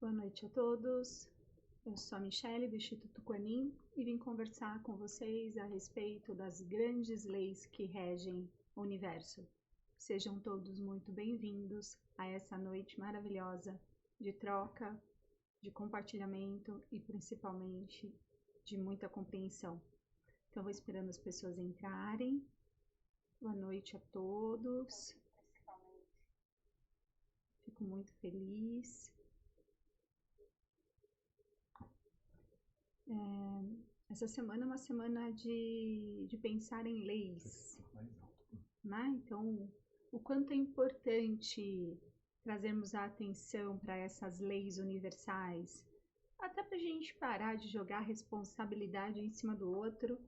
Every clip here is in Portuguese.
Boa noite a todos. Eu sou a Michele do Instituto Quanin e vim conversar com vocês a respeito das grandes leis que regem o universo. Sejam todos muito bem-vindos a essa noite maravilhosa de troca, de compartilhamento e principalmente de muita compreensão. Então, vou esperando as pessoas entrarem. Boa noite a todos. Fico muito feliz. Essa semana é uma semana de pensar em leis, né? Então, o quanto é importante trazermos a atenção para essas leis universais, até para a gente parar de jogar responsabilidade em cima do outro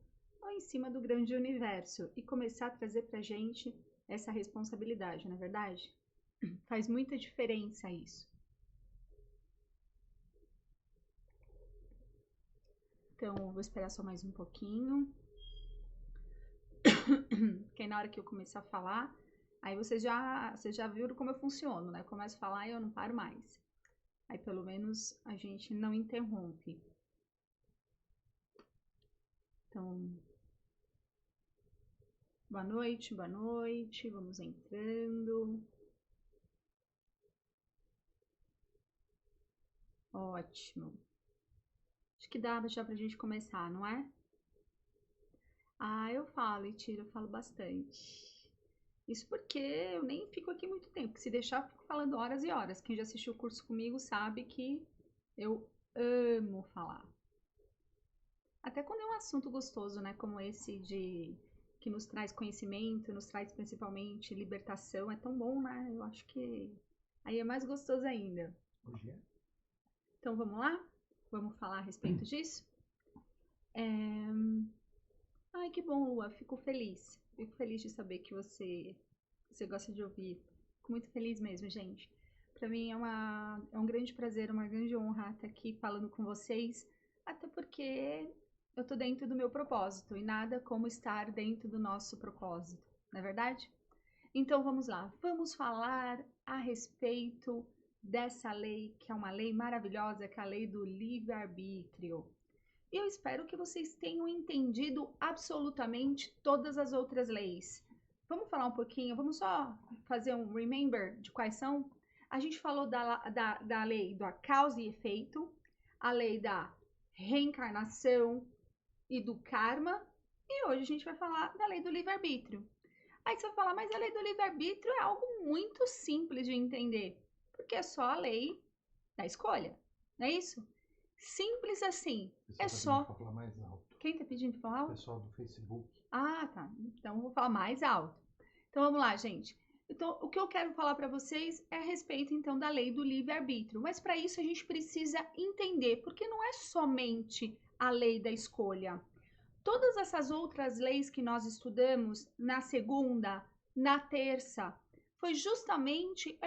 ou em cima do grande universo e começar a trazer para a gente essa responsabilidade, não é verdade? Faz muita diferença isso. Então, vou esperar só mais um pouquinho. Porque na hora que eu começar a falar, aí vocês já viram como eu funciono, né? Eu começo a falar e eu não paro mais. Aí pelo menos a gente não interrompe. Então, boa noite, vamos entrando. Ótimo. Acho que dá já pra gente começar, não é? Ah, eu falo, Itira, eu falo bastante. Isso porque eu nem fico aqui muito tempo, porque se deixar eu fico falando horas e horas. Quem já assistiu o curso comigo sabe que eu amo falar. Até quando é um assunto gostoso, né? Como esse de que nos traz conhecimento, nos traz principalmente libertação, é tão bom, né? Eu acho que aí é mais gostoso ainda. Então vamos lá? Vamos falar a respeito disso? Ai, que bom, Lua. Fico feliz. Fico feliz de saber que você gosta de ouvir. Fico muito feliz mesmo, gente. Para mim é um grande prazer, uma grande honra estar aqui falando com vocês, até porque eu tô dentro do meu propósito e nada como estar dentro do nosso propósito, não é verdade? Então vamos lá, vamos falar a respeito dessa lei, que é uma lei maravilhosa, que é a lei do livre-arbítrio. E eu espero que vocês tenham entendido absolutamente todas as outras leis. Vamos falar um pouquinho, vamos só fazer um remember de quais são? A gente falou da lei da causa e efeito, a lei da reencarnação e do karma, e hoje a gente vai falar da lei do livre-arbítrio. Aí você vai falar, mas a lei do livre-arbítrio é algo muito simples de entender, porque é só a lei da escolha, não é isso? Simples assim. É só. Falar mais alto. Quem tá pedindo pra falar? O pessoal do Facebook. Ah, tá. Então eu vou falar mais alto. Então vamos lá, gente. Então, o que eu quero falar para vocês é a respeito então da lei do livre-arbítrio. Mas para isso a gente precisa entender, porque não é somente a lei da escolha. Todas essas outras leis que nós estudamos na segunda, na terça, foi justamente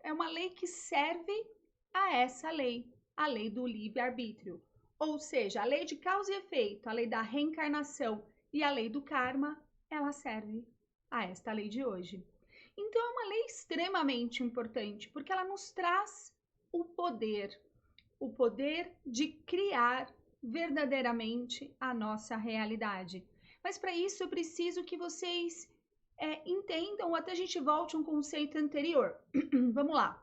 uma lei que serve a essa lei, a lei do livre-arbítrio. Ou seja, a lei de causa e efeito, a lei da reencarnação e a lei do karma, ela serve a esta lei de hoje. Então, é uma lei extremamente importante, porque ela nos traz o poder de criar verdadeiramente a nossa realidade. Mas para isso eu preciso que vocês entendam, ou até a gente volte a um conceito anterior. Vamos lá.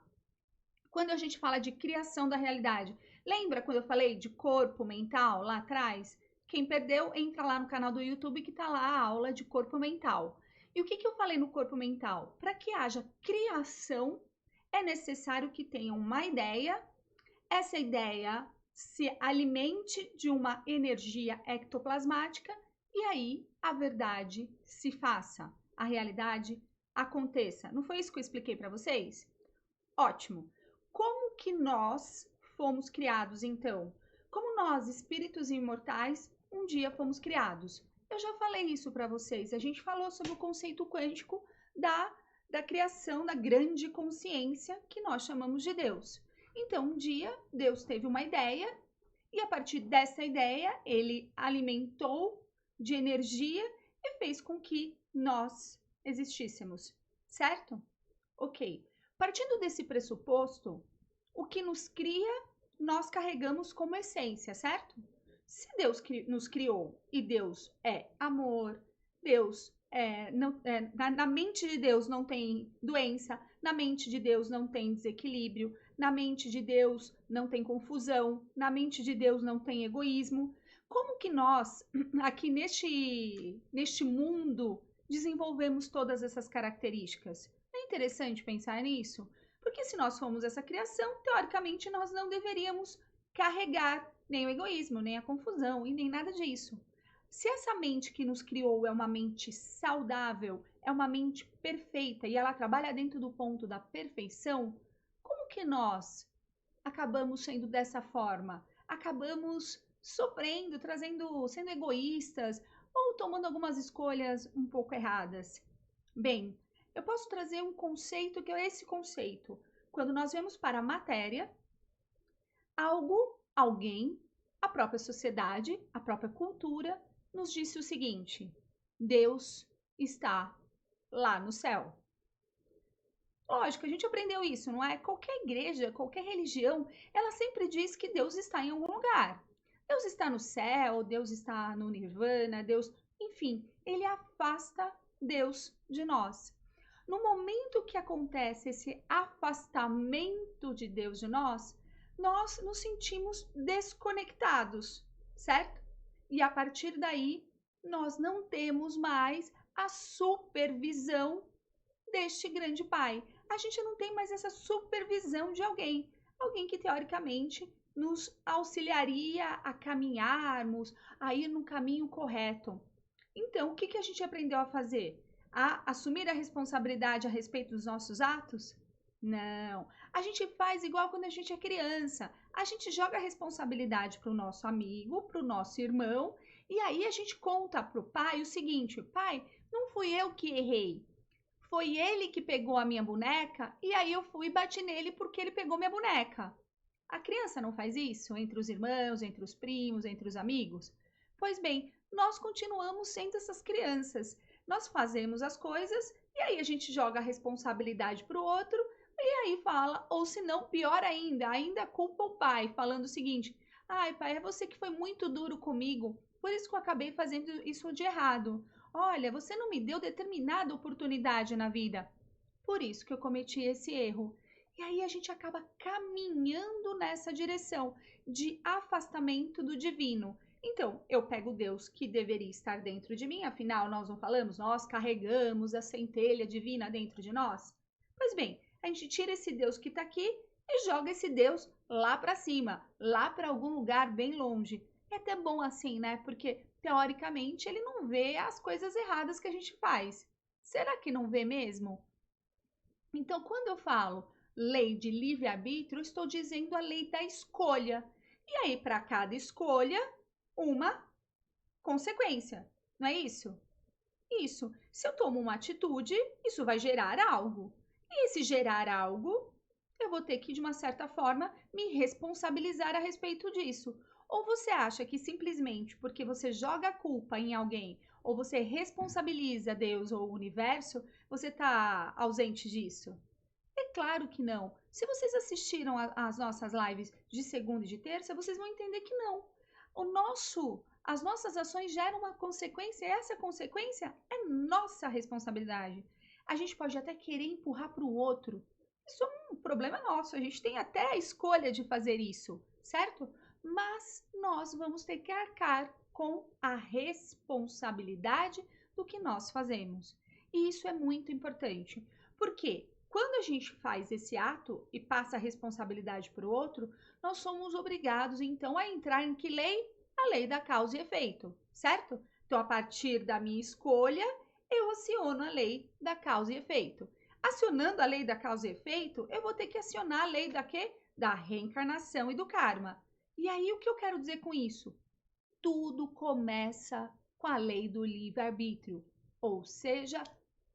Quando a gente fala de criação da realidade, lembra quando eu falei de corpo mental lá atrás? Quem perdeu, entra lá no canal do YouTube que está lá a aula de corpo mental. E o que eu falei no corpo mental? Para que haja criação, é necessário que tenha uma ideia, essa ideia se alimente de uma energia ectoplasmática e aí a verdade se faça, a realidade aconteça. Não foi isso que eu expliquei para vocês? Ótimo. Como que nós fomos criados então? Como nós, espíritos imortais, um dia fomos criados? Eu já falei isso para vocês. A gente falou sobre o conceito quântico da criação da grande consciência que nós chamamos de Deus. Então, um dia, Deus teve uma ideia e a partir dessa ideia, ele alimentou de energia e fez com que nós existíssemos, certo? Ok. Partindo desse pressuposto, o que nos cria, nós carregamos como essência, certo? Se Deus nos criou e Deus é amor, Deus na mente de Deus não tem doença, na mente de Deus não tem desequilíbrio, na mente de Deus não tem confusão, na mente de Deus não tem egoísmo. Como que nós, aqui neste mundo, desenvolvemos todas essas características? É interessante pensar nisso, porque se nós somos essa criação, teoricamente nós não deveríamos carregar nem o egoísmo, nem a confusão e nem nada disso. Se essa mente que nos criou é uma mente saudável, é uma mente perfeita e ela trabalha dentro do ponto da perfeição, como que nós acabamos sendo dessa forma? Acabamos sofrendo, sendo egoístas ou tomando algumas escolhas um pouco erradas? Bem, eu posso trazer um conceito que é esse conceito. Quando nós vemos para a matéria, algo, alguém, a própria sociedade, a própria cultura, nos disse o seguinte: Deus está lá no céu. Lógico, a gente aprendeu isso, não é? Qualquer igreja, qualquer religião, ela sempre diz que Deus está em algum lugar. Deus está no céu, Deus está no nirvana, Deus, enfim, ele afasta Deus de nós. No momento que acontece esse afastamento de Deus de nós nos sentimos desconectados, certo? E a partir daí, nós não temos mais a supervisão deste grande Pai. A gente não tem mais essa supervisão de alguém que teoricamente nos auxiliaria a caminharmos, a ir no caminho correto. Então, o que a gente aprendeu a fazer? A assumir a responsabilidade a respeito dos nossos atos? Não. A gente faz igual quando a gente é criança. A gente joga a responsabilidade para o nosso amigo, para o nosso irmão, e aí a gente conta para o pai o seguinte: pai, não fui eu que errei. Foi ele que pegou a minha boneca e aí eu fui e bati nele porque ele pegou minha boneca. A criança não faz isso entre os irmãos, entre os primos, entre os amigos? Pois bem, nós continuamos sendo essas crianças. Nós fazemos as coisas e aí a gente joga a responsabilidade para o outro e aí fala, ou se não, pior ainda culpa o pai, falando o seguinte: ai, pai, é você que foi muito duro comigo, por isso que eu acabei fazendo isso de errado. Olha, você não me deu determinada oportunidade na vida, por isso que eu cometi esse erro. E aí a gente acaba caminhando nessa direção de afastamento do divino. Então, eu pego Deus que deveria estar dentro de mim, afinal, nós não falamos, nós carregamos a centelha divina dentro de nós. Pois bem, a gente tira esse Deus que está aqui e joga esse Deus lá para cima, lá para algum lugar bem longe. É até bom assim, né? Porque, teoricamente, ele não vê as coisas erradas que a gente faz. Será que não vê mesmo? Então, quando eu falo lei de livre-arbítrio, eu estou dizendo a lei da escolha. E aí, para cada escolha, uma consequência, não é isso? Isso. Se eu tomo uma atitude, isso vai gerar algo. E se gerar algo, eu vou ter que, de uma certa forma, me responsabilizar a respeito disso. Ou você acha que simplesmente porque você joga a culpa em alguém, ou você responsabiliza Deus ou o universo, você está ausente disso? É claro que não. Se vocês assistiram às nossas lives de segunda e de terça, vocês vão entender que não. As nossas ações geram uma consequência e essa consequência é nossa responsabilidade. A gente pode até querer empurrar para o outro. Isso é um problema nosso. A gente tem até a escolha de fazer isso, certo? Mas nós vamos ter que arcar com a responsabilidade do que nós fazemos. E isso é muito importante. Por quê? Quando a gente faz esse ato e passa a responsabilidade para o outro, nós somos obrigados, então, a entrar em que lei? A lei da causa e efeito, certo? Então, a partir da minha escolha, eu aciono a lei da causa e efeito. Acionando a lei da causa e efeito, eu vou ter que acionar a lei da quê? Da reencarnação e do karma. E aí, o que eu quero dizer com isso? Tudo começa com a lei do livre-arbítrio, ou seja,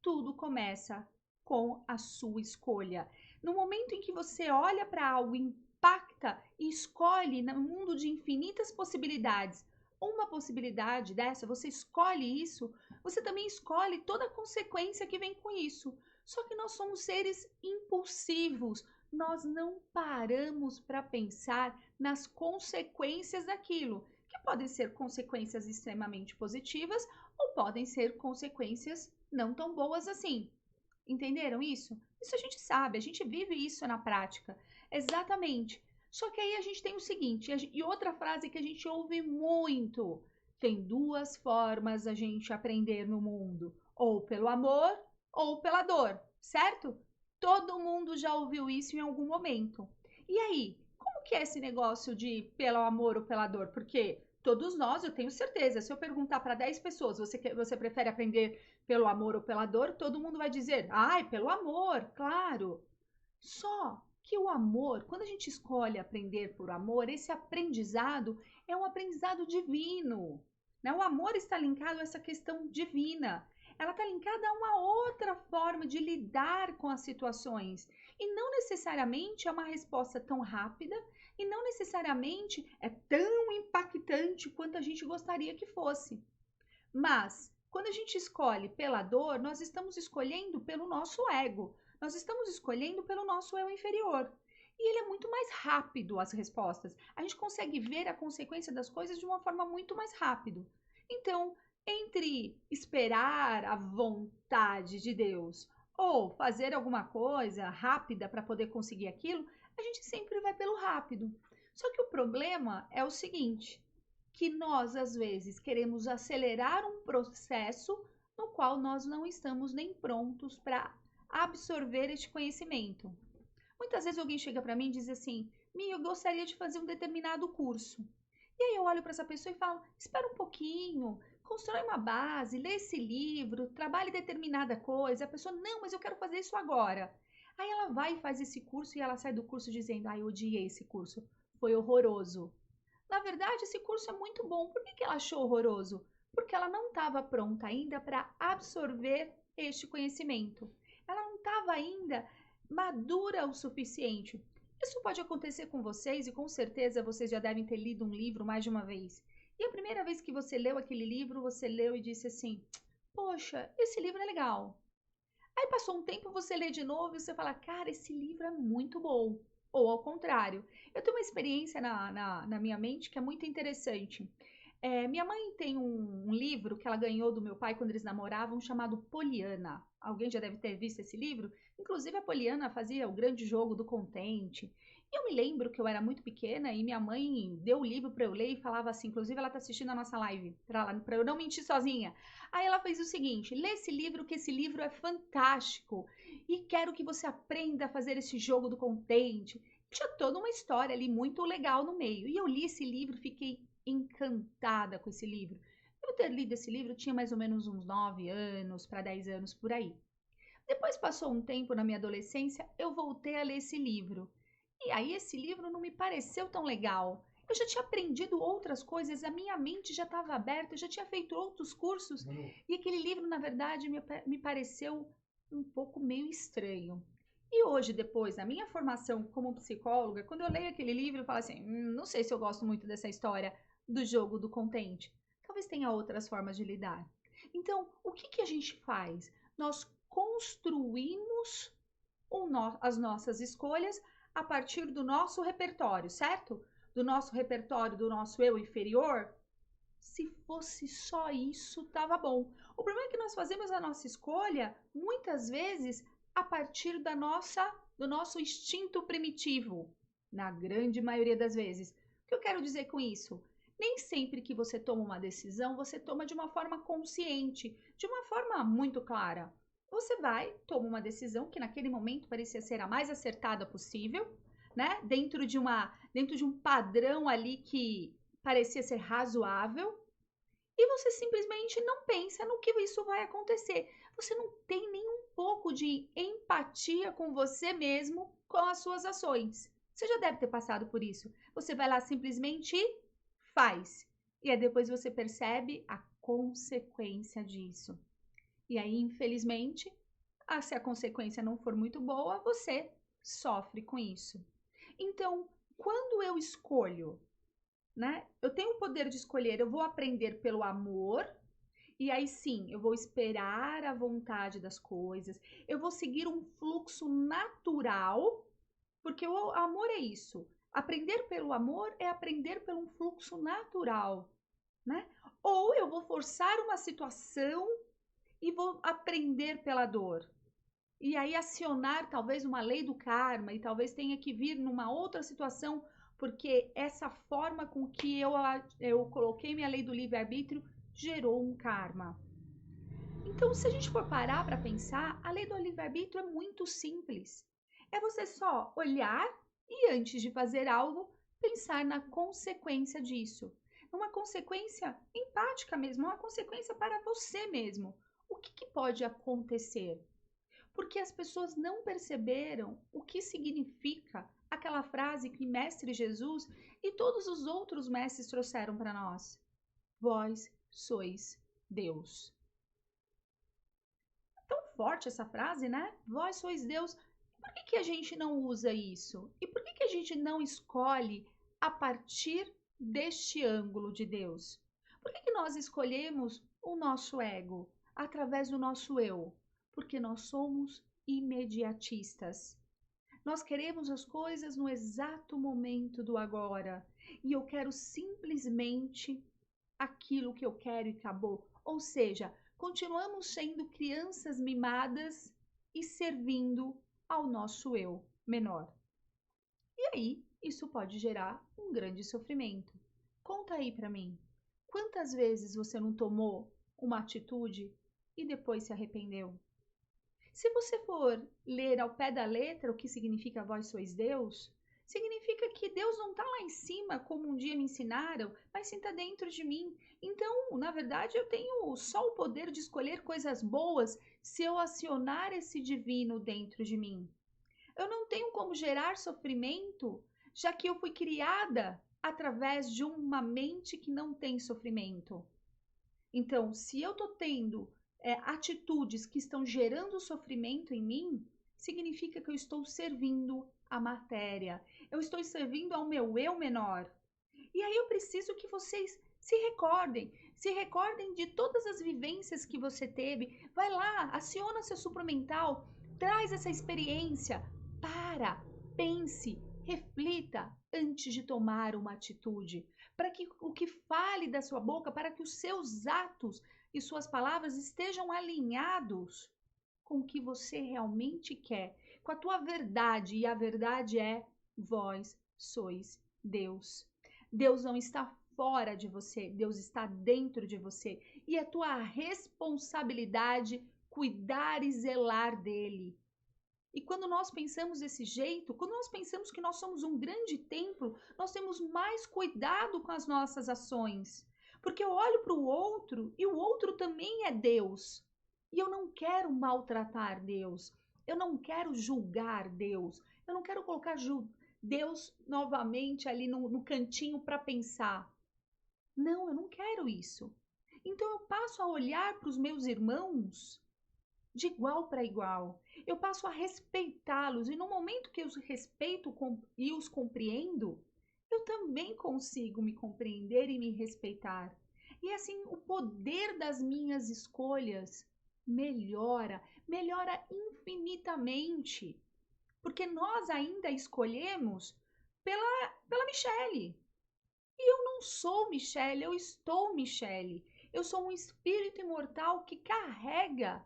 tudo começa com a sua escolha. No momento em que você olha para algo, impacta e escolhe no mundo de infinitas possibilidades, uma possibilidade dessa, você escolhe isso, você também escolhe toda a consequência que vem com isso. Só que nós somos seres impulsivos, nós não paramos para pensar nas consequências daquilo, que podem ser consequências extremamente positivas ou podem ser consequências não tão boas assim. Entenderam isso? Isso a gente sabe, a gente vive isso na prática. Exatamente. Só que aí a gente tem o seguinte, e outra frase que a gente ouve muito: tem duas formas a gente aprender no mundo, ou pelo amor ou pela dor, certo? Todo mundo já ouviu isso em algum momento. E aí, como que é esse negócio de pelo amor ou pela dor? Porque todos nós, eu tenho certeza, se eu perguntar para 10 pessoas, você prefere aprender pelo amor ou pela dor, todo mundo vai dizer, ai, pelo amor, claro. Só que o amor, quando a gente escolhe aprender por amor, esse aprendizado é um aprendizado divino. Né? O amor está linkado a essa questão divina. Ela está linkada a uma outra forma de lidar com as situações. E não necessariamente é uma resposta tão rápida e não necessariamente é tão impactante quanto a gente gostaria que fosse. Mas, quando a gente escolhe pela dor, nós estamos escolhendo pelo nosso ego. Nós estamos escolhendo pelo nosso eu inferior. E ele é muito mais rápido, as respostas. A gente consegue ver a consequência das coisas de uma forma muito mais rápido. Então, entre esperar a vontade de Deus ou fazer alguma coisa rápida para poder conseguir aquilo, a gente sempre vai pelo rápido. Só que o problema é o seguinte: que nós, às vezes, queremos acelerar um processo no qual nós não estamos nem prontos para absorver este conhecimento. Muitas vezes alguém chega para mim e diz assim: Mi, eu gostaria de fazer um determinado curso. E aí eu olho para essa pessoa e falo: espera um pouquinho, constrói uma base, lê esse livro, trabalhe determinada coisa. A pessoa: não, mas eu quero fazer isso agora. Aí ela vai e faz esse curso e ela sai do curso dizendo: eu odiei esse curso, foi horroroso. Na verdade, esse curso é muito bom. Por que ela achou horroroso? Porque ela não estava pronta ainda para absorver este conhecimento. Ela não estava ainda madura o suficiente. Isso pode acontecer com vocês e com certeza vocês já devem ter lido um livro mais de uma vez. E a primeira vez que você leu aquele livro, você leu e disse assim: poxa, esse livro é legal. Aí passou um tempo, você lê de novo e você fala: cara, esse livro é muito bom. Ou ao contrário. Eu tenho uma experiência na minha mente que é muito interessante. Minha mãe tem um livro que ela ganhou do meu pai quando eles namoravam, chamado Poliana. Alguém já deve ter visto esse livro? Inclusive, a Poliana fazia o grande jogo do contente. E eu me lembro que eu era muito pequena e minha mãe deu o livro para eu ler e falava assim, inclusive ela está assistindo a nossa live, para eu não mentir sozinha. Aí ela fez o seguinte: lê esse livro, que esse livro é fantástico. E quero que você aprenda a fazer esse jogo do contente. Tinha toda uma história ali muito legal no meio. E eu li esse livro, fiquei encantada com esse livro. Eu ter lido esse livro, tinha mais ou menos uns 9 anos para 10 anos por aí. Depois passou um tempo na minha adolescência, eu voltei a ler esse livro. E aí esse livro não me pareceu tão legal. Eu já tinha aprendido outras coisas, a minha mente já estava aberta, eu já tinha feito outros cursos. E aquele livro, na verdade, me pareceu um pouco meio estranho. E hoje, depois da minha formação como psicóloga, quando eu leio aquele livro, eu falo assim: não sei se eu gosto muito dessa história do jogo do contente. Talvez tenha outras formas de lidar. Então, o que a gente faz? Nós construímos as nossas escolhas a partir do nosso repertório, certo? Do nosso repertório, do nosso eu inferior. Se fosse só isso, tava bom. O problema é que nós fazemos a nossa escolha, muitas vezes, a partir do nosso instinto primitivo, na grande maioria das vezes. O que eu quero dizer com isso? Nem sempre que você toma uma decisão, você toma de uma forma consciente, de uma forma muito clara. Você vai, toma uma decisão que naquele momento parecia ser a mais acertada possível, né? Dentro de um padrão ali que parecia ser razoável, e você simplesmente não pensa no que isso vai acontecer. Você não tem nem um pouco de empatia com você mesmo, com as suas ações. Você já deve ter passado por isso. Você vai lá simplesmente e faz. E aí depois você percebe a consequência disso. E aí, infelizmente, se a consequência não for muito boa, você sofre com isso. Então, quando eu escolho, né? Eu tenho o poder de escolher, eu vou aprender pelo amor, e aí sim, eu vou esperar a vontade das coisas, eu vou seguir um fluxo natural, Porque o amor é isso. Aprender pelo amor é aprender pelo um fluxo natural, né? Ou eu vou forçar uma situação e vou aprender pela dor. E aí acionar talvez uma lei do karma e talvez tenha que vir numa outra situação, porque essa forma com que eu coloquei minha lei do livre-arbítrio gerou um karma. Então, se a gente for parar para pensar, a lei do livre-arbítrio é muito simples. É você só olhar e, antes de fazer algo, pensar na consequência disso. Uma consequência empática mesmo, uma consequência para você mesmo. O que pode acontecer? Porque as pessoas não perceberam o que significa aquela frase que Mestre Jesus e todos os outros mestres trouxeram para nós. Vós sois Deus. Tão forte essa frase, né? Vós sois Deus. Por que a gente não usa isso? E por que a gente não escolhe a partir deste ângulo de Deus? Por que nós escolhemos o nosso ego através do nosso eu? Porque nós somos imediatistas. Nós queremos as coisas no exato momento do agora. E eu quero simplesmente aquilo que eu quero e acabou. Ou seja, continuamos sendo crianças mimadas e servindo ao nosso eu menor. E aí, isso pode gerar um grande sofrimento. Conta aí para mim, quantas vezes você não tomou uma atitude e depois se arrependeu? Se você for ler ao pé da letra o que significa vós sois Deus, significa que Deus não está lá em cima, como um dia me ensinaram, mas sim está dentro de mim. Então, na verdade, eu tenho só o poder de escolher coisas boas se eu acionar esse divino dentro de mim. Eu não tenho como gerar sofrimento, já que eu fui criada através de uma mente que não tem sofrimento. Então, se eu estou tendo atitudes que estão gerando sofrimento em mim, significa que eu estou servindo a matéria, eu estou servindo ao meu eu menor. E aí eu preciso que vocês se recordem de todas as vivências que você teve. Vai lá, aciona seu supramental, traz essa experiência, pense, reflita antes de tomar uma atitude, para que o que fale da sua boca, para que os seus atos e suas palavras estejam alinhados com o que você realmente quer, com a tua verdade, e a verdade é: vós sois Deus. Deus não está fora de você, Deus está dentro de você, e é tua responsabilidade cuidar e zelar dele. E quando nós pensamos desse jeito, quando nós pensamos que nós somos um grande templo, nós temos mais cuidado com as nossas ações. Porque eu olho para o outro e o outro também é Deus. E eu não quero maltratar Deus. Eu não quero julgar Deus. Eu não quero colocar Deus novamente ali no cantinho para pensar. Não, eu não quero isso. Então eu passo a olhar para os meus irmãos de igual para igual. Eu passo a respeitá-los e no momento que eu os respeito e os compreendo, eu também consigo me compreender e me respeitar. E assim o poder das minhas escolhas melhora infinitamente, porque nós ainda escolhemos pela Michele. E eu não sou Michele, eu estou Michele. Eu sou um espírito imortal que carrega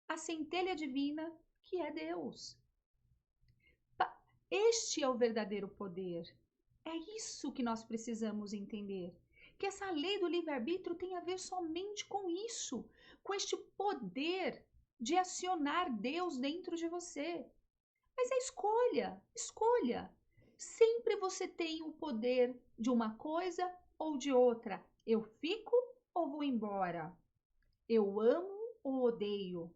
a centelha divina que é Deus. Este é o verdadeiro poder. É isso que nós precisamos entender. Que essa lei do livre-arbítrio tem a ver somente com isso, com este poder de acionar Deus dentro de você. Mas é escolha. Sempre você tem o poder de uma coisa ou de outra. Eu fico ou vou embora? Eu amo ou odeio?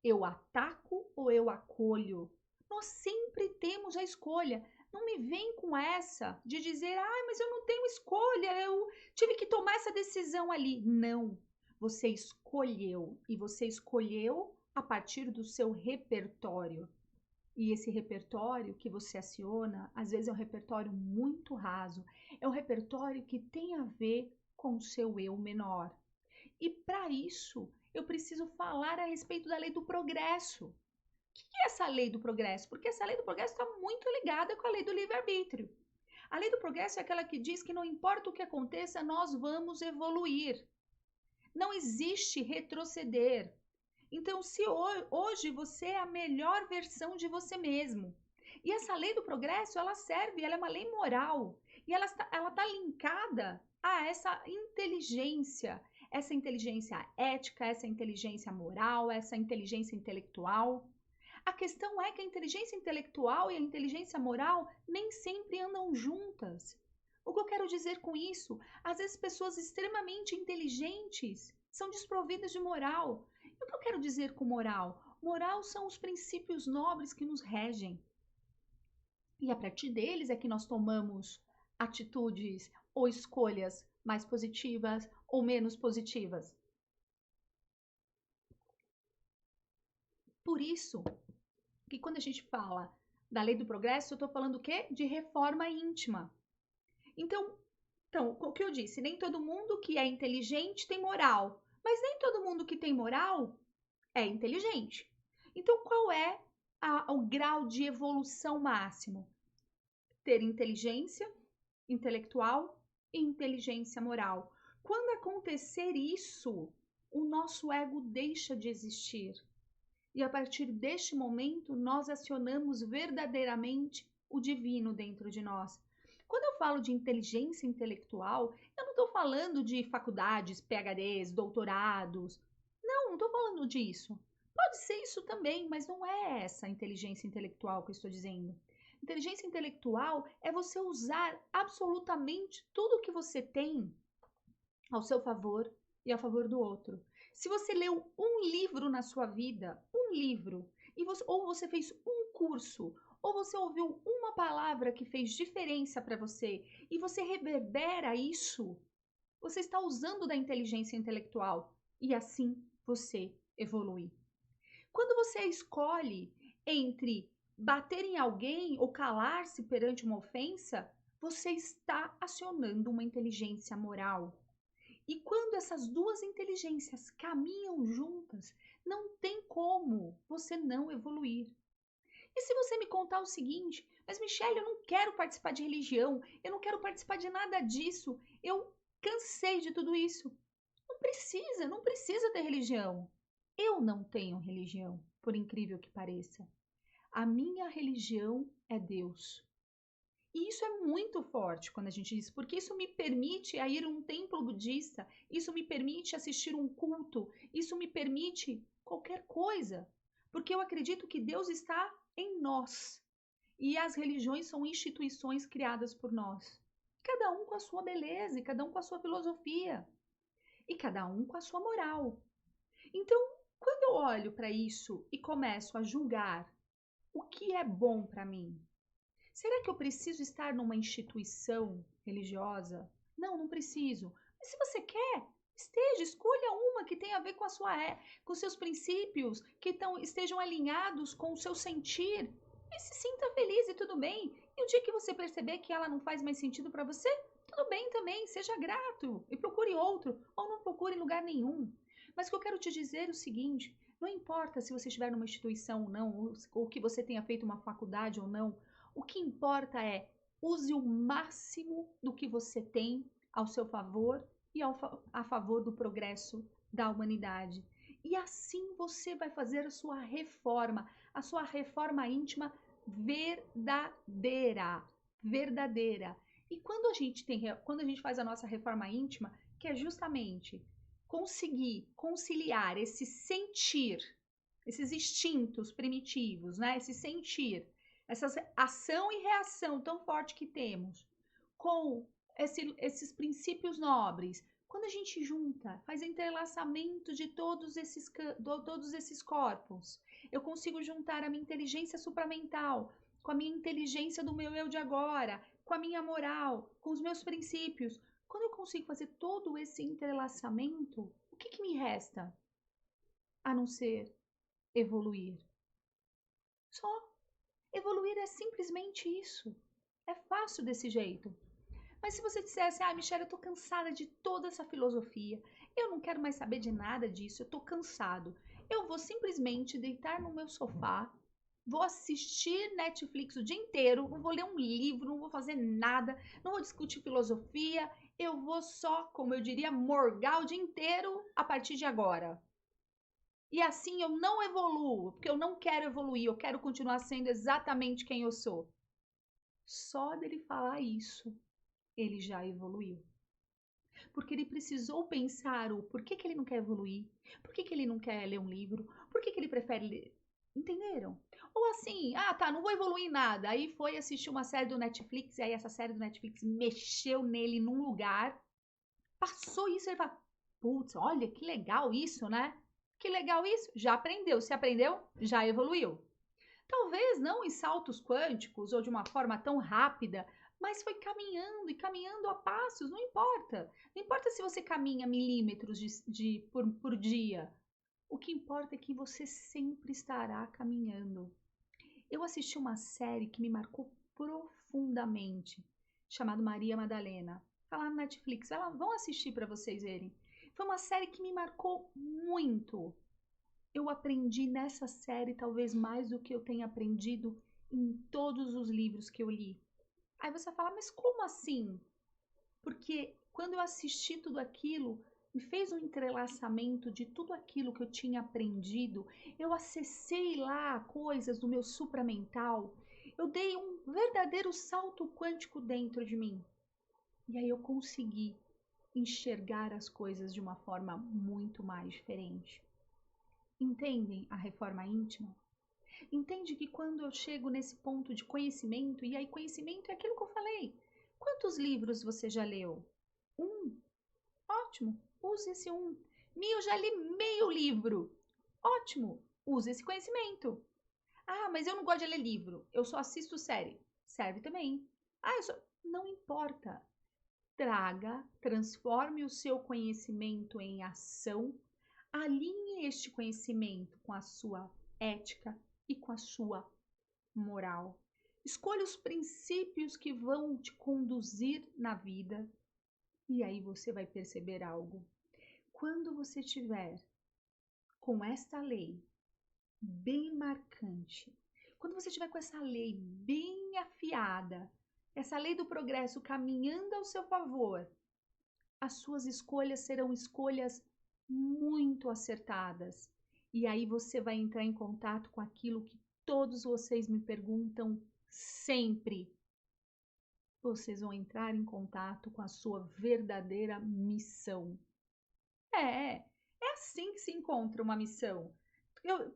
Eu ataco ou eu acolho? Nós sempre temos a escolha. Não me vem com essa de dizer, mas eu não tenho escolha, eu tive que tomar essa decisão ali. Não, você escolheu e você escolheu a partir do seu repertório. E esse repertório que você aciona, às vezes é um repertório muito raso, é um repertório que tem a ver com o seu eu menor. E para isso, eu preciso falar a respeito da lei do progresso, que é essa lei do progresso? Porque essa lei do progresso está muito ligada com a lei do livre-arbítrio. A lei do progresso é aquela que diz que não importa o que aconteça, nós vamos evoluir. Não existe retroceder. Então, se hoje você é a melhor versão de você mesmo, e essa lei do progresso, ela serve, ela é uma lei moral, e ela está linkada a essa inteligência ética, essa inteligência moral, essa inteligência intelectual. A questão é que a inteligência intelectual e a inteligência moral nem sempre andam juntas. O que eu quero dizer com isso? Às vezes pessoas extremamente inteligentes são desprovidas de moral. E o que eu quero dizer com moral? Moral são os princípios nobres que nos regem. E a partir deles é que nós tomamos atitudes ou escolhas mais positivas ou menos positivas. Por isso que quando a gente fala da lei do progresso, eu estou falando o quê? De reforma íntima. Então, o que eu disse, nem todo mundo que é inteligente tem moral, mas nem todo mundo que tem moral é inteligente. Então, qual é o grau de evolução máximo? Ter inteligência intelectual e inteligência moral. Quando acontecer isso, o nosso ego deixa de existir. E a partir deste momento, nós acionamos verdadeiramente o divino dentro de nós. Quando eu falo de inteligência intelectual, eu não estou falando de faculdades, PhDs, doutorados. Não estou falando disso. Pode ser isso também, mas não é essa a inteligência intelectual que eu estou dizendo. Inteligência intelectual é você usar absolutamente tudo que você tem ao seu favor e a favor do outro. Se você leu um livro na sua vida, um livro, ou você fez um curso, ou você ouviu uma palavra que fez diferença para você e você reverbera isso, você está usando da inteligência intelectual e assim você evolui. Quando você escolhe entre bater em alguém ou calar-se perante uma ofensa, você está acionando uma inteligência moral. E quando essas duas inteligências caminham juntas, não tem como você não evoluir. E se você me contar o seguinte, mas Michele, eu não quero participar de religião, eu não quero participar de nada disso, eu cansei de tudo isso. Não precisa ter religião. Eu não tenho religião, por incrível que pareça. A minha religião é Deus. E isso é muito forte quando a gente diz, porque isso me permite ir a um templo budista, isso me permite assistir um culto, isso me permite qualquer coisa, porque eu acredito que Deus está em nós. E as religiões são instituições criadas por nós. Cada um com a sua beleza, e cada um com a sua filosofia, e cada um com a sua moral. Então, quando eu olho para isso e começo a julgar o que é bom para mim, será que eu preciso estar numa instituição religiosa? Não, não preciso. Mas se você quer, escolha uma que tenha a ver com com seus princípios, que estejam alinhados com o seu sentir. E se sinta feliz e tudo bem. E o dia que você perceber que ela não faz mais sentido para você, tudo bem também, seja grato e procure outro, ou não procure em lugar nenhum. Mas o que eu quero te dizer é o seguinte: não importa se você estiver numa instituição ou não, ou que você tenha feito uma faculdade ou não, o que importa é use o máximo do que você tem ao seu favor e a favor do progresso da humanidade. E assim você vai fazer a sua reforma íntima verdadeira, verdadeira. E quando a gente faz a nossa reforma íntima, que é justamente conseguir conciliar esse sentir, esses instintos primitivos, né? Esse sentir, essa ação e reação tão forte que temos com esses princípios nobres, quando a gente junta, faz entrelaçamento de todos esses corpos, eu consigo juntar a minha inteligência supramental com a minha inteligência do meu eu de agora, com a minha moral, com os meus princípios. Quando eu consigo fazer todo esse entrelaçamento, o que me resta? A não ser evoluir. Só. Evoluir é simplesmente isso. É fácil desse jeito. Mas se você dissesse, Michele, eu tô cansada de toda essa filosofia, eu não quero mais saber de nada disso, eu tô cansado. Eu vou simplesmente deitar no meu sofá vou assistir Netflix o dia inteiro, não vou ler um livro, não vou fazer nada, não vou discutir filosofia, eu vou só, como eu diria, morgar o dia inteiro a partir de agora. E assim eu não evoluo, porque eu não quero evoluir, eu quero continuar sendo exatamente quem eu sou. Só dele falar isso, ele já evoluiu. Porque ele precisou pensar o porquê que ele não quer evoluir, por que ele não quer ler um livro, por que ele prefere ler. Entenderam? Ou assim, tá, não vou evoluir em nada. Aí foi assistir uma série do Netflix, e aí essa série do Netflix mexeu nele num lugar, passou isso, ele fala, putz, olha que legal isso, né? Que legal isso, já aprendeu. Se aprendeu, já evoluiu. Talvez não em saltos quânticos ou de uma forma tão rápida, mas foi caminhando e caminhando a passos, não importa. Não importa se você caminha milímetros por dia. O que importa é que você sempre estará caminhando. Eu assisti uma série que me marcou profundamente, chamada Maria Madalena. Tá lá no Netflix, vão assistir para vocês verem. Foi uma série que me marcou muito. Eu aprendi nessa série talvez mais do que eu tenha aprendido em todos os livros que eu li. Aí você fala, mas como assim? Porque quando eu assisti tudo aquilo, me fez um entrelaçamento de tudo aquilo que eu tinha aprendido. Eu acessei lá coisas do meu supramental. Eu dei um verdadeiro salto quântico dentro de mim. E aí eu consegui enxergar as coisas de uma forma muito mais diferente. Entendem a reforma íntima? Entende que quando eu chego nesse ponto de conhecimento, e aí conhecimento é aquilo que eu falei. Quantos livros você já leu? Um. Ótimo, use esse um. Eu já li meio livro. Ótimo, use esse conhecimento. Ah, mas eu não gosto de ler livro, eu só assisto série. Serve também. Não importa. Traga, transforme o seu conhecimento em ação, alinhe este conhecimento com a sua ética e com a sua moral. Escolha os princípios que vão te conduzir na vida e aí você vai perceber algo. Quando você tiver com esta lei bem marcante, quando você tiver com essa lei bem afiada, essa lei do progresso caminhando ao seu favor, as suas escolhas serão escolhas muito acertadas. E aí você vai entrar em contato com aquilo que todos vocês me perguntam sempre. Vocês vão entrar em contato com a sua verdadeira missão. É assim que se encontra uma missão.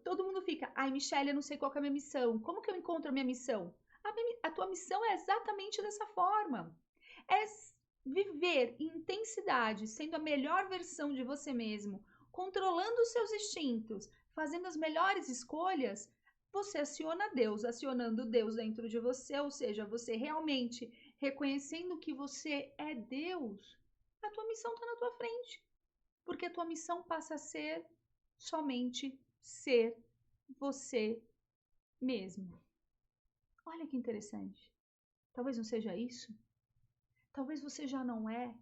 Todo mundo fica, Michelle, eu não sei qual que é a minha missão. Como que eu encontro a minha missão? A tua missão é exatamente dessa forma. É viver em intensidade, sendo a melhor versão de você mesmo, controlando os seus instintos, fazendo as melhores escolhas, você aciona Deus, acionando Deus dentro de você, ou seja, você realmente reconhecendo que você é Deus, a tua missão está na tua frente, porque a tua missão passa a ser somente ser você mesmo. Olha que interessante. Talvez não seja isso. Talvez você já não é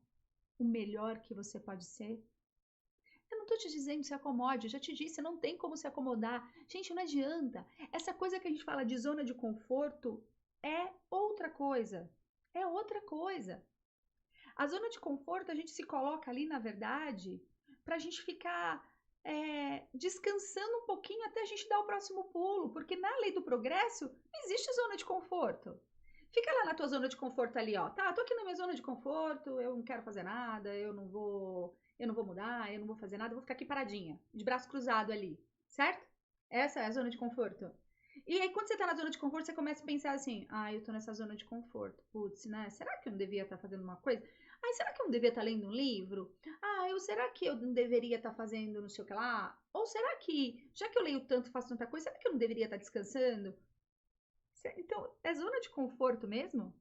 o melhor que você pode ser. Eu não estou te dizendo se acomode, eu já te disse, não tem como se acomodar. Gente, não adianta. Essa coisa que a gente fala de zona de conforto é outra coisa. É outra coisa. A zona de conforto a gente se coloca ali, na verdade, para a gente ficar descansando um pouquinho até a gente dar o próximo pulo, porque na lei do progresso não existe zona de conforto. Fica lá na tua zona de conforto ali, ó. Tá, tô aqui na minha zona de conforto, eu não quero fazer nada, eu não vou mudar, eu não vou fazer nada, eu vou ficar aqui paradinha, de braço cruzado ali, certo? Essa é a zona de conforto. E aí, quando você tá na zona de conforto, você começa a pensar assim, eu tô nessa zona de conforto. Putz, né? Será que eu não devia estar fazendo uma coisa? Será que eu não devia estar lendo um livro? Será que eu não deveria estar fazendo não sei o que lá? Ou será que, já que eu leio tanto, faço tanta coisa, será que eu não deveria estar descansando? Então, é zona de conforto mesmo?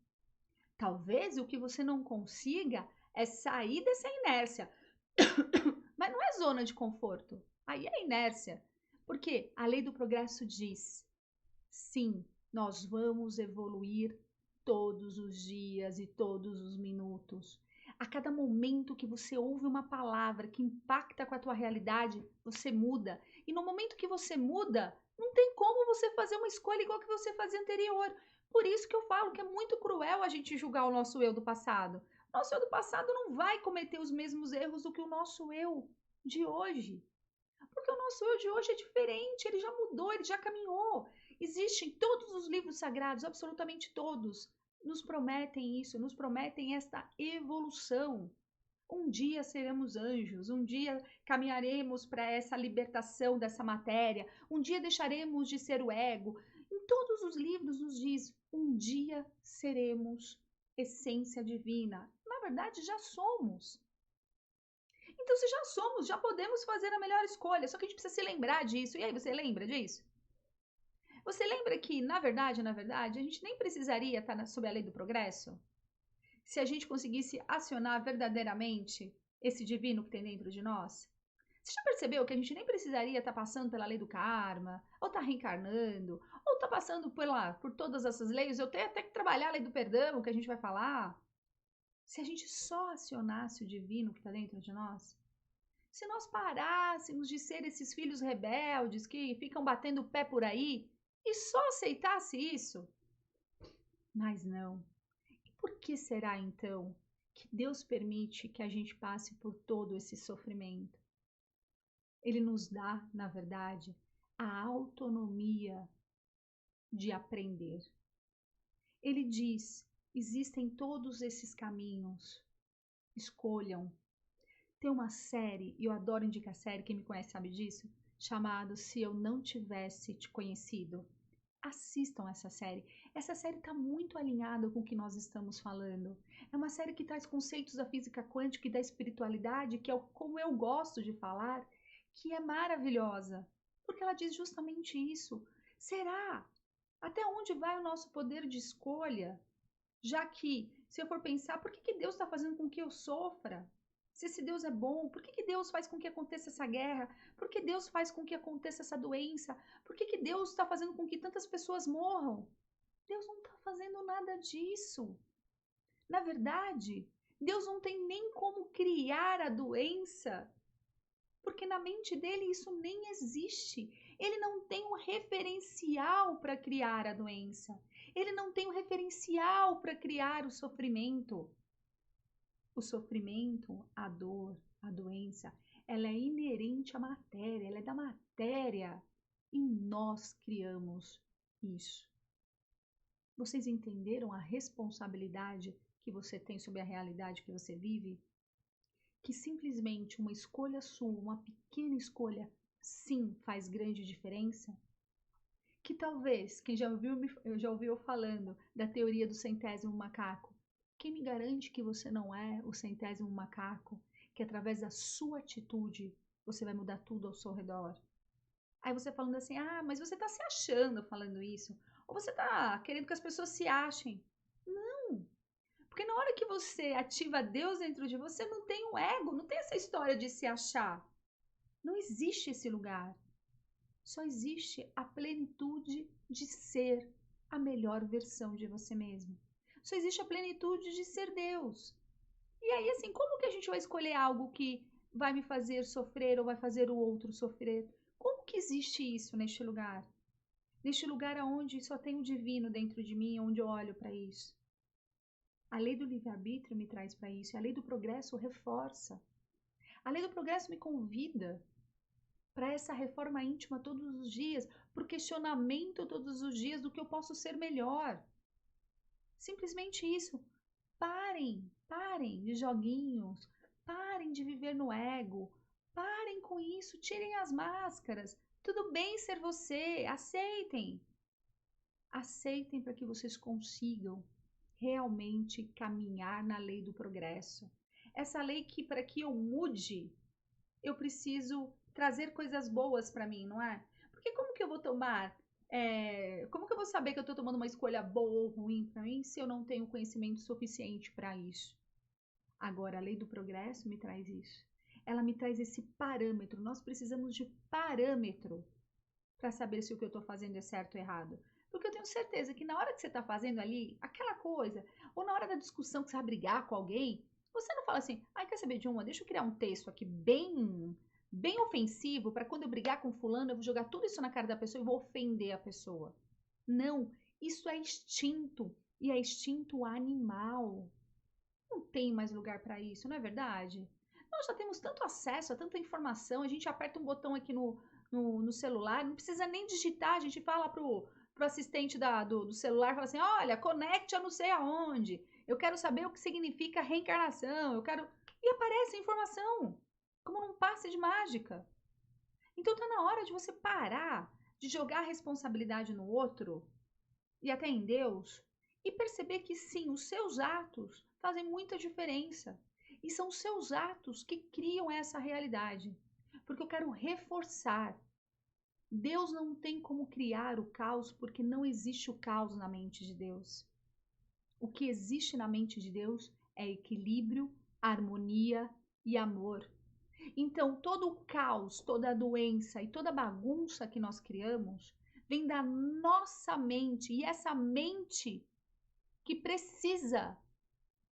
Talvez o que você não consiga é sair dessa inércia. Mas não é zona de conforto. Aí é inércia. Porque a lei do progresso diz: sim, nós vamos evoluir todos os dias e todos os minutos. A cada momento que você ouve uma palavra que impacta com a tua realidade, você muda. E no momento que você muda, não tem como você fazer uma escolha igual que você fazia anterior. Por isso que eu falo que é muito cruel a gente julgar o nosso eu do passado. Nosso eu do passado não vai cometer os mesmos erros do que o nosso eu de hoje. Porque o nosso eu de hoje é diferente, ele já mudou, ele já caminhou. Existem todos os livros sagrados, absolutamente todos, nos prometem isso, nos prometem esta evolução. Um dia seremos anjos, um dia caminharemos para essa libertação dessa matéria, um dia deixaremos de ser o ego. Em todos os livros nos diz, um dia seremos essência divina. Na verdade, já somos. Então, se já somos, já podemos fazer a melhor escolha, só que a gente precisa se lembrar disso. E aí, você lembra disso? Você lembra que, na verdade, a gente nem precisaria estar sob a lei do progresso? Se a gente conseguisse acionar verdadeiramente esse divino que tem dentro de nós? Você já percebeu que a gente nem precisaria estar passando pela lei do karma, ou estar reencarnando, ou estar passando por todas essas leis? Eu tenho até que trabalhar a lei do perdão, que a gente vai falar. Se a gente só acionasse o divino que está dentro de nós? Se nós parássemos de ser esses filhos rebeldes que ficam batendo o pé por aí e só aceitasse isso? Mas não. E por que será então que Deus permite que a gente passe por todo esse sofrimento? Ele nos dá, na verdade, a autonomia de aprender. Ele diz: existem todos esses caminhos, escolham. Tem uma série, e eu adoro indicar série, quem me conhece sabe disso, chamado Se Eu Não Tivesse Te Conhecido. Assistam essa série. Essa série está muito alinhada com o que nós estamos falando. É uma série que traz conceitos da física quântica e da espiritualidade, que é como eu gosto de falar, que é maravilhosa, porque ela diz justamente isso. Será? Até onde vai o nosso poder de escolha? Já que, se eu for pensar, por que Deus está fazendo com que eu sofra? Se esse Deus é bom, por que Deus faz com que aconteça essa guerra? Por que Deus faz com que aconteça essa doença? Por que Deus está fazendo com que tantas pessoas morram? Deus não está fazendo nada disso. Na verdade, Deus não tem nem como criar a doença, porque na mente dele isso nem existe. Ele não tem um referencial para criar a doença. Ele não tem um referencial para criar o sofrimento. O sofrimento, a dor, a doença, ela é inerente à matéria, ela é da matéria e nós criamos isso. Vocês entenderam a responsabilidade que você tem sobre a realidade que você vive? Que simplesmente uma escolha sua, uma pequena escolha, sim, faz grande diferença? Que talvez, quem já ouviu eu falando da teoria do centésimo macaco, quem me garante que você não é o centésimo macaco, que através da sua atitude você vai mudar tudo ao seu redor? Aí você falando assim, ah, mas você tá se achando falando isso, ou você tá querendo que as pessoas se achem. Não, porque na hora que você ativa Deus dentro de você, não tem um ego, não tem essa história de se achar. Não existe esse lugar. Só existe a plenitude de ser a melhor versão de você mesmo. Só existe a plenitude de ser Deus. E aí, assim, como que a gente vai escolher algo que vai me fazer sofrer ou vai fazer o outro sofrer? Como que existe isso neste lugar? Neste lugar onde só tem o divino dentro de mim, onde eu olho para isso. A lei do livre-arbítrio me traz para isso, e a lei do progresso reforça. A lei do progresso me convida para essa reforma íntima todos os dias, para o questionamento todos os dias do que eu posso ser melhor. Simplesmente isso. Parem de joguinhos, parem de viver no ego, parem com isso, tirem as máscaras. Tudo bem ser você, aceitem. Aceitem para que vocês consigam realmente caminhar na lei do progresso. Essa lei que, para que eu mude, eu preciso trazer coisas boas para mim, não é? Porque como que eu vou como que eu vou saber que eu estou tomando uma escolha boa ou ruim para mim se eu não tenho conhecimento suficiente para isso? Agora, a lei do progresso me traz isso. Ela me traz esse parâmetro. Nós precisamos de parâmetro para saber se o que eu estou fazendo é certo ou errado. Porque eu tenho certeza que na hora que você está fazendo ali aquela coisa, ou na hora da discussão que você vai brigar com alguém, você não fala assim, quer saber de uma? Deixa eu criar um texto aqui bem bem ofensivo para quando eu brigar com fulano, eu vou jogar tudo isso na cara da pessoa e vou ofender a pessoa. Não, isso é instinto e é instinto animal. Não tem mais lugar para isso, não é verdade? Nós já temos tanto acesso a tanta informação, a gente aperta um botão aqui no celular, não precisa nem digitar, a gente fala pro assistente do celular, fala assim, olha, conecte a não sei aonde, eu quero saber o que significa reencarnação, eu quero... E aparece a informação, como num passe de mágica. Então tá na hora de você parar de jogar a responsabilidade no outro e até em Deus e perceber que sim, os seus atos fazem muita diferença. E são os seus atos que criam essa realidade. Porque eu quero reforçar. Deus não tem como criar o caos porque não existe o caos na mente de Deus. O que existe na mente de Deus é equilíbrio, harmonia e amor. Então, todo o caos, toda a doença e toda a bagunça que nós criamos vem da nossa mente. E essa mente que precisa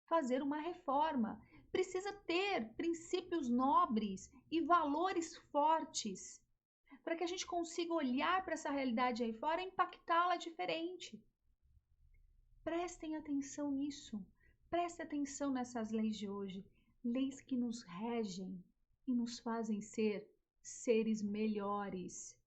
fazer uma reforma, precisa ter princípios nobres e valores fortes para que a gente consiga olhar para essa realidade aí fora e impactá-la diferente. Prestem atenção nisso. Prestem atenção nessas leis de hoje. Leis que nos regem e nos fazem ser seres melhores.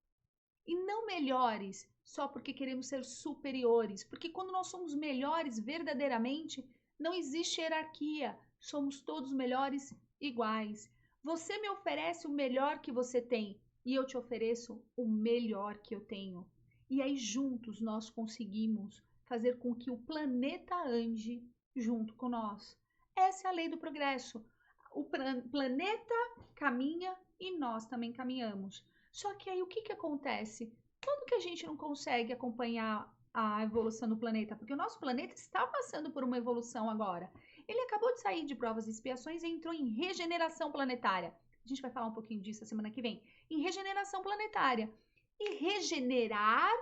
E não melhores só porque queremos ser superiores. Porque quando nós somos melhores verdadeiramente, não existe hierarquia. Somos todos melhores iguais. Você me oferece o melhor que você tem e eu te ofereço o melhor que eu tenho. E aí juntos nós conseguimos fazer com que o planeta ande junto com nós. Essa é a lei do progresso. O planeta caminha e nós também caminhamos. Só que aí o que acontece? Quando que a gente não consegue acompanhar a evolução do planeta? Porque o nosso planeta está passando por uma evolução agora. Ele acabou de sair de provas e expiações e entrou em regeneração planetária. A gente vai falar um pouquinho disso a semana que vem. Em regeneração planetária. E regenerar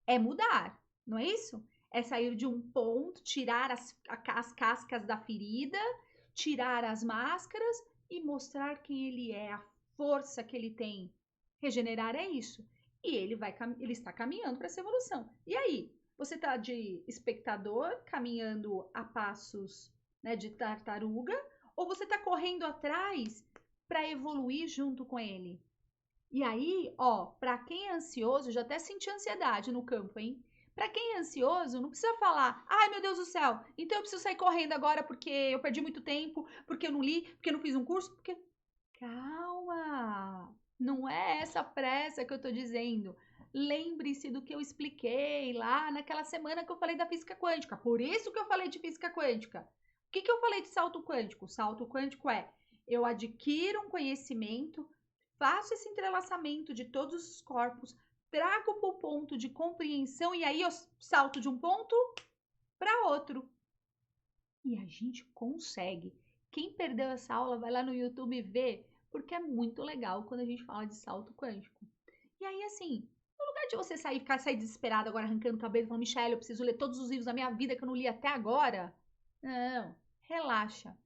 é mudar, não é isso? É sair de um ponto, tirar as cascas da ferida, tirar as máscaras e mostrar quem ele é, a força que ele tem. Regenerar é isso. E ele está caminhando para essa evolução. E aí? Você está de espectador, caminhando a passos, né, de tartaruga, ou você está correndo atrás para evoluir junto com ele? E aí, ó, para quem é ansioso, já até senti ansiedade no campo, hein? Para quem é ansioso, não precisa falar, ai meu Deus do céu, então eu preciso sair correndo agora porque eu perdi muito tempo, porque eu não li, porque eu não fiz um curso, porque... Calma! Não é essa pressa que eu tô dizendo. Lembre-se do que eu expliquei lá naquela semana que eu falei da física quântica. Por isso que eu falei de física quântica. O que eu falei de salto quântico? Salto quântico é, eu adquiro um conhecimento, faço esse entrelaçamento de todos os corpos, trago para o ponto de compreensão e aí eu salto de um ponto para outro. E a gente consegue. Quem perdeu essa aula, vai lá no YouTube ver, porque é muito legal quando a gente fala de salto quântico. E aí, assim, no lugar de você sair desesperado agora, arrancando o cabelo, falando, Michelle, eu preciso ler todos os livros da minha vida que eu não li até agora. Não, relaxa.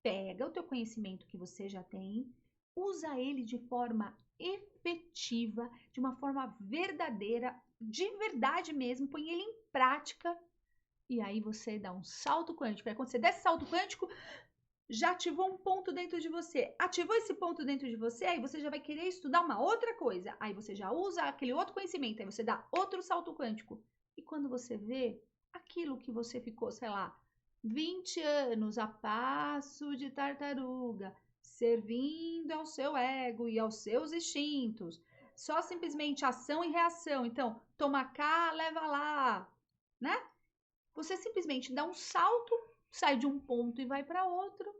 Pega o teu conhecimento que você já tem, usa ele de forma efetiva, de uma forma verdadeira, de verdade mesmo, põe ele em prática e aí você dá um salto quântico. Aí quando você der esse salto quântico, já ativou um ponto dentro de você. Ativou esse ponto dentro de você, aí você já vai querer estudar uma outra coisa. Aí você já usa aquele outro conhecimento, aí você dá outro salto quântico. E quando você vê aquilo que você ficou, sei lá, 20 anos a passo de tartaruga, servindo ao seu ego e aos seus instintos, só simplesmente ação e reação. Então, toma cá, leva lá, né? Você simplesmente dá um salto, sai de um ponto e vai para outro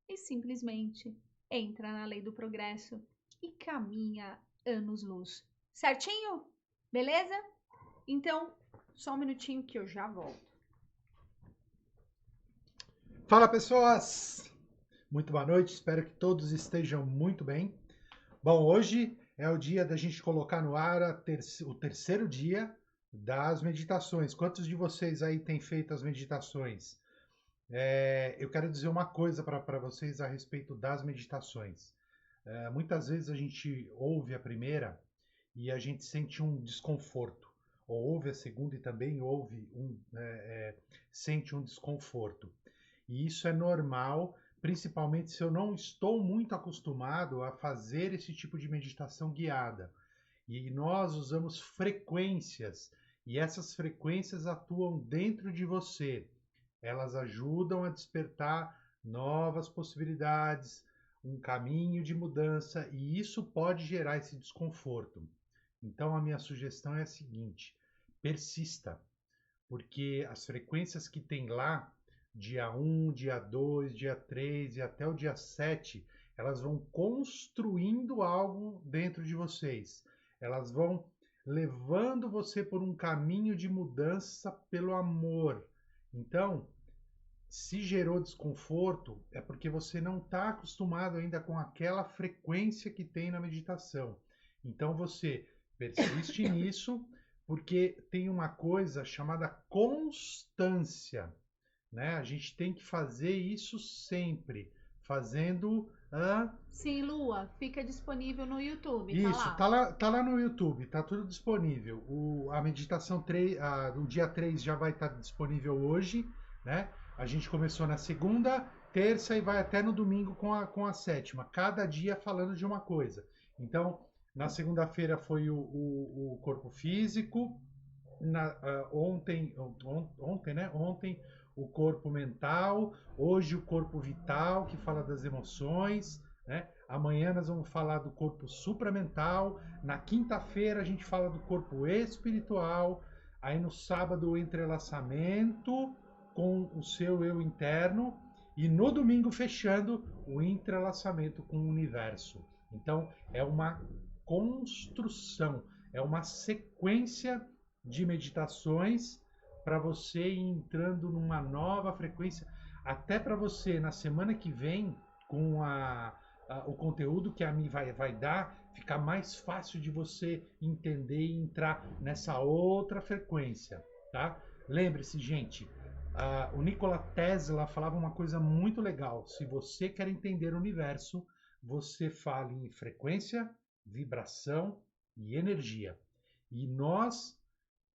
e simplesmente entra na lei do progresso e caminha anos-luz. Certinho? Beleza? Então, só um minutinho que eu já volto. Fala, pessoas! Muito boa noite, espero que todos estejam muito bem. Bom, hoje é o dia da gente colocar no ar o terceiro dia das meditações. Quantos de vocês aí têm feito as meditações? Eu quero dizer uma coisa para vocês a respeito das meditações. Muitas vezes a gente ouve a primeira e a gente sente um desconforto, ou ouve a segunda e também sente um desconforto. E isso é normal, principalmente se eu não estou muito acostumado a fazer esse tipo de meditação guiada. E nós usamos frequências, e essas frequências atuam dentro de você. Elas ajudam a despertar novas possibilidades, um caminho de mudança, e isso pode gerar esse desconforto. Então, a minha sugestão é a seguinte: persista, porque as frequências que tem lá, dia 1, dia 2, dia 3 e até o dia 7, elas vão construindo algo dentro de vocês. Elas vão levando você por um caminho de mudança pelo amor. Então, se gerou desconforto, é porque você não está acostumado ainda com aquela frequência que tem na meditação. Então você persiste nisso, porque tem uma coisa chamada constância, né? A gente tem que fazer isso sempre, fazendo Sim, Lua, fica disponível no YouTube, tá isso, lá. tá lá no YouTube, tá tudo disponível. A meditação 3, do dia 3 já vai estar disponível hoje, né? A gente começou na segunda, terça e vai até no domingo com a sétima, cada dia falando de uma coisa. Então, na segunda-feira foi o corpo físico, ontem, né? Ontem o corpo mental, hoje o corpo vital, que fala das emoções, né? Amanhã nós vamos falar do corpo supramental. Na quinta-feira a gente fala do corpo espiritual. Aí no sábado o entrelaçamento com o seu eu interno. E no domingo fechando o entrelaçamento com o universo. Então é uma construção, é uma sequência de meditações para você ir entrando numa nova frequência, até para você na semana que vem com o conteúdo que a mim vai dar, ficar mais fácil de você entender e entrar nessa outra frequência, tá? Lembre-se, gente, o Nikola Tesla falava uma coisa muito legal. Se você quer entender o universo, você fale em frequência, vibração e energia. E nós,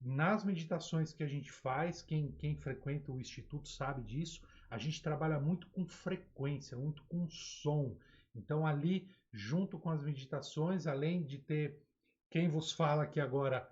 nas meditações que a gente faz, quem frequenta o Instituto sabe disso, a gente trabalha muito com frequência, muito com som. Então, ali, junto com as meditações, além de ter quem vos fala aqui agora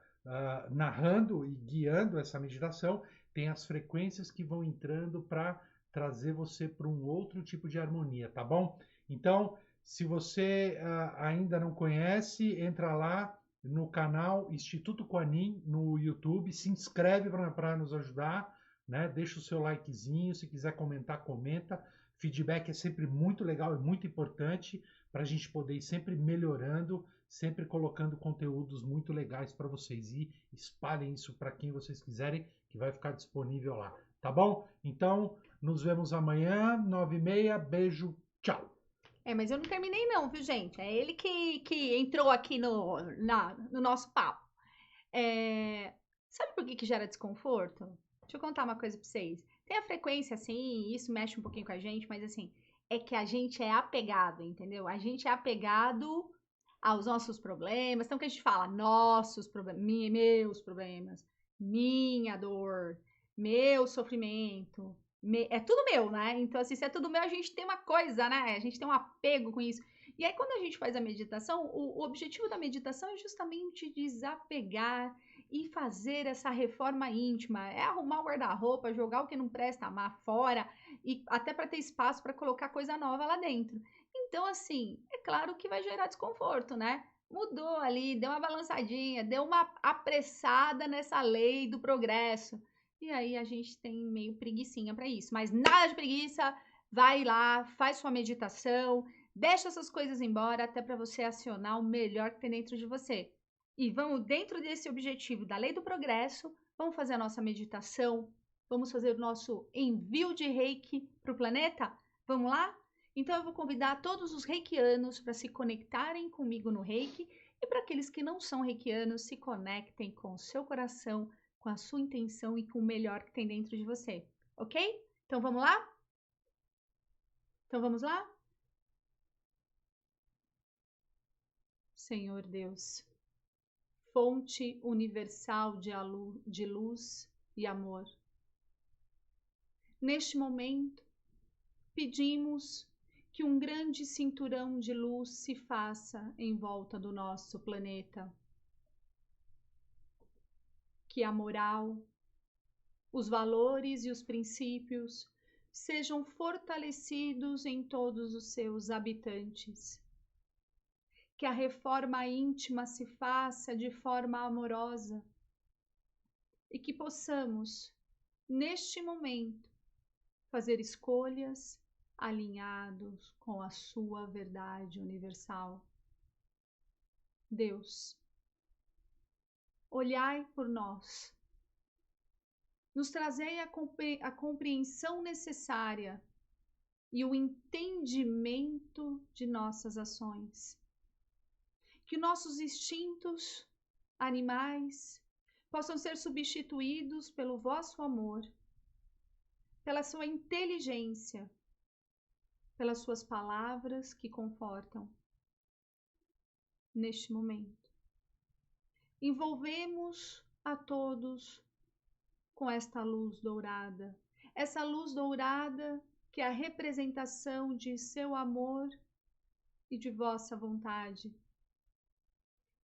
narrando e guiando essa meditação, tem as frequências que vão entrando para trazer você para um outro tipo de harmonia, tá bom? Então, se você ainda não conhece, entra lá no canal Instituto Quanin no YouTube, se inscreve para nos ajudar, né? Deixa o seu likezinho, se quiser comentar, comenta. Feedback é sempre muito legal e muito importante para a gente poder ir sempre melhorando, sempre colocando conteúdos muito legais para vocês. E espalhem isso para quem vocês quiserem, que vai ficar disponível lá. Tá bom? Então, nos vemos amanhã, 9h30. Beijo, tchau! Mas eu não terminei não, viu, gente? É ele que entrou aqui no nosso papo. Sabe por que gera desconforto? Deixa eu contar uma coisa pra vocês. Tem a frequência, assim, isso mexe um pouquinho com a gente, mas assim, é que a gente é apegado, entendeu? A gente é apegado aos nossos problemas. Então, que a gente fala, nossos problemas, meus problemas, minha dor, meu sofrimento, é tudo meu, né? Então, assim, se é tudo meu, a gente tem uma coisa, né? A gente tem um apego com isso. E aí, quando a gente faz a meditação, o objetivo da meditação é justamente desapegar e fazer essa reforma íntima. É arrumar o guarda-roupa, jogar o que não presta fora, e até para ter espaço para colocar coisa nova lá dentro. Então, assim, é claro que vai gerar desconforto, né? Mudou ali, deu uma balançadinha, deu uma apressada nessa lei do progresso. E aí a gente tem meio preguicinha para isso. Mas nada de preguiça, vai lá, faz sua meditação, deixa essas coisas embora até para você acionar o melhor que tem dentro de você. E vamos, dentro desse objetivo da lei do progresso, vamos fazer a nossa meditação, vamos fazer o nosso envio de reiki para o planeta? Vamos lá? Então eu vou convidar todos os reikianos para se conectarem comigo no reiki e para aqueles que não são reikianos se conectem com o seu coração, com a sua intenção e com o melhor que tem dentro de você, ok? Então vamos lá? Então vamos lá? Senhor Deus, fonte universal de luz e amor. Neste momento, pedimos que um grande cinturão de luz se faça em volta do nosso planeta. Que a moral, os valores e os princípios sejam fortalecidos em todos os seus habitantes. Que a reforma íntima se faça de forma amorosa e que possamos, neste momento, fazer escolhas alinhados com a sua verdade universal. Deus, olhai por nós, nos trazei a compreensão necessária e o entendimento de nossas ações. Que nossos instintos animais possam ser substituídos pelo vosso amor, pela sua inteligência, pelas suas palavras que confortam. Neste momento, envolvemos a todos com esta luz dourada, essa luz dourada que é a representação de seu amor e de vossa vontade.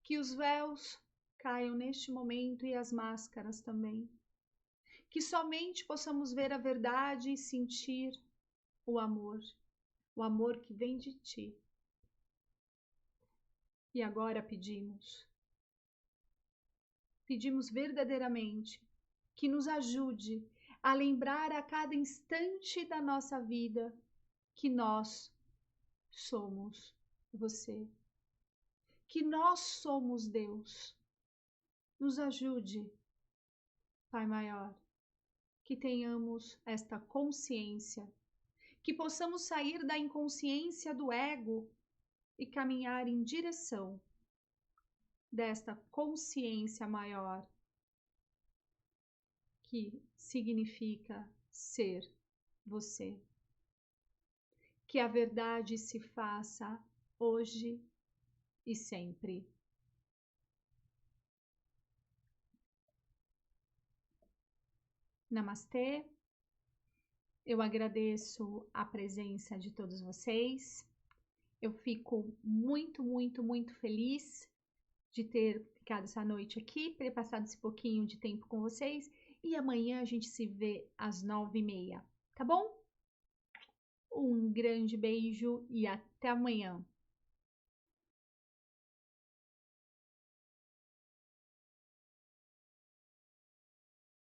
Que os véus caiam neste momento e as máscaras também. Que somente possamos ver a verdade e sentir o amor que vem de ti. E agora pedimos verdadeiramente que nos ajude a lembrar a cada instante da nossa vida que nós somos você, que nós somos Deus. Nos ajude, Pai Maior, que tenhamos esta consciência, que possamos sair da inconsciência do ego e caminhar em direção desta consciência maior, que significa ser você. Que a verdade se faça hoje e sempre. Namastê. Eu agradeço a presença de todos vocês. Eu fico muito, muito, muito feliz de ter ficado essa noite aqui, ter passado esse pouquinho de tempo com vocês. E amanhã a gente se vê às 9h30, tá bom? Um grande beijo e até amanhã.